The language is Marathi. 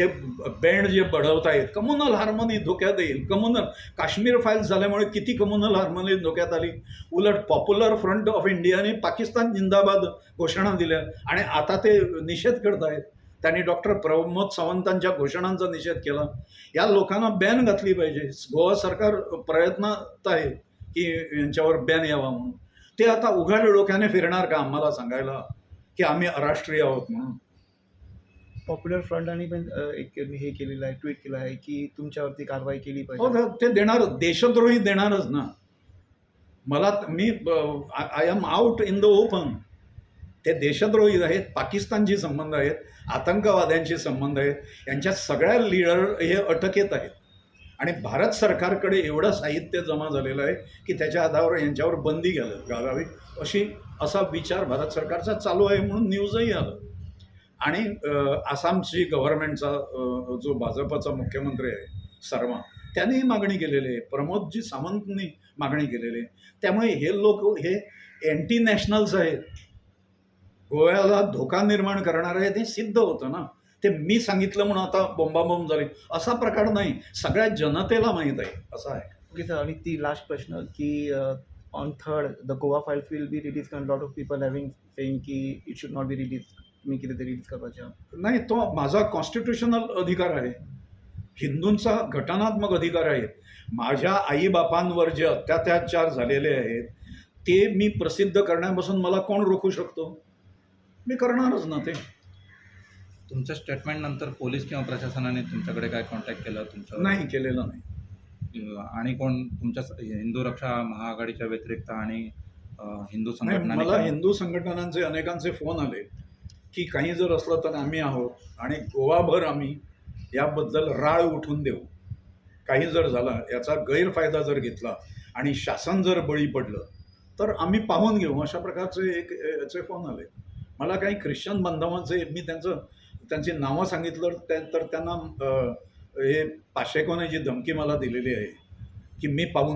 हे बँड जे बढवतायत, कम्युनल हार्मोनी धोक्यात येईल. काश्मीर फाईल्स झाल्यामुळे किती कम्युनल हार्मोनी धोक्यात आली. उलट पॉप्युलर फ्रंट ऑफ इंडियाने पाकिस्तान जिंदाबाद घोषणा दिल्या आणि आता ते निषेध करतायत. त्यांनी डॉक्टर प्रमोद सावंतांच्या घोषणांचा निषेध केला. या लोकांना बॅन घातली पाहिजे. गोवा सरकार प्रयत्नात आहे की यांच्यावर बॅन यावा म्हणून. ते आता उघड डोक्याने फिरणार का आम्हाला सांगायला की आम्ही अराष्ट्रीय आहोत म्हणून? पॉप्युलर फ्रंटने पण एक हे केलेलं आहे, ट्विट केलं आहे की तुमच्यावरती कारवाई केली हो पाहिजे. ते देणारच, देशद्रोही देणारच ना. मी I am out in the open. ते देशद्रोही आहेत, पाकिस्तानशी संबंध आहेत, आतंकवाद्यांशी संबंध आहेत. यांच्या सगळ्या लीडर हे अटकेत आहेत आणि भारत सरकारकडे एवढं साहित्य जमा झालेलं आहे की त्याच्या आधारावर यांच्यावर बंदी घालावी असा विचार भारत सरकारचा चालू आहे म्हणून न्यूजही आलं. आणि आसामची गव्हर्नमेंटचा जो भाजपचा मुख्यमंत्री आहे सर्मा, त्यांनीही मागणी केलेली आहे. प्रमोदजी सावंतनी मागणी केलेली आहे. त्यामुळे हे लोक हे अँटी नॅशनल्स आहेत, गोव्याला धोका निर्माण करणारे आहेत, हे सिद्ध होतं ना. ते मी सांगितलं म्हणून आता बोंबाबोंब झाली असा प्रकार नाही. सगळ्या जनतेला माहीत आहे असं आहे. ओके सर, आणि ती लास्ट प्रश्न की on 3rd the Goa files will be release, कारण lot of people having saying की it should not be release. तुम्ही किती ते रिलीज करवायच्या? नाही, तो माझा कॉन्स्टिट्युशनल अधिकार आहे, हिंदूंचा घटनात्मक अधिकार आहे. माझ्या आईबापांवर जे अत्याचार झालेले आहेत ते मी प्रसिद्ध करण्यापासून मला कोण रोखू शकतो? मी करणारच ना ते. तुमच्या स्टेटमेंटनंतर पोलीस किंवा प्रशासनाने तुमच्याकडे काय कॉन्टॅक्ट केलं तुमचं? नाही, केलेलं नाही. आणि कोण तुमच्या हिंदू रक्षा महाआघाडीच्या व्यतिरिक्त आणि हिंदू नाही, संघटनांनी मला हिंदू संघटनांचे अनेकांचे फोन आले की काही जर असलं तर आम्ही आहोत आणि गोवाभर आम्ही याबद्दल राळ उठून देऊ. काही जर झालं, याचा गैरफायदा जर घेतला आणि शासन जर बळी पडलं तर आम्ही पाहून घेऊ, अशा प्रकारचे याचे फोन आले. मला काही ख्रिश्चन बांधवांचे, मी त्यांची नावं सांगितलं तर त्यांना हे पाशेकोने जी धमकी मला दिलेली आहे की मी पाहून